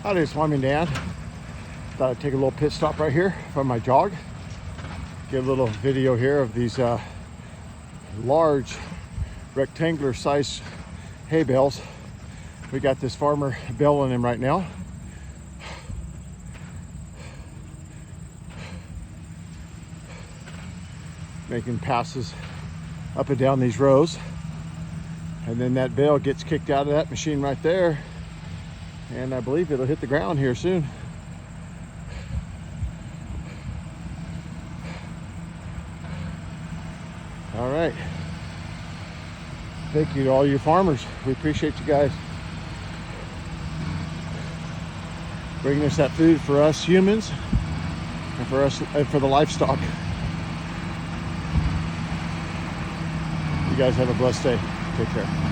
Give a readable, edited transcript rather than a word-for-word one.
Howdy, it's Wyoming Dan. Thought I'd take a little pit stop right here from my jog. Get a little video here of these large rectangular size hay bales. We got this farmer baling them right now. Making passes up and down these rows. And then that bale gets kicked out of that machine right there. And I believe it'll hit the ground here soon. All right. Thank you to all you farmers. We appreciate you guys bringing us that food for us humans and for us and for the livestock. You guys have a blessed day. Take care.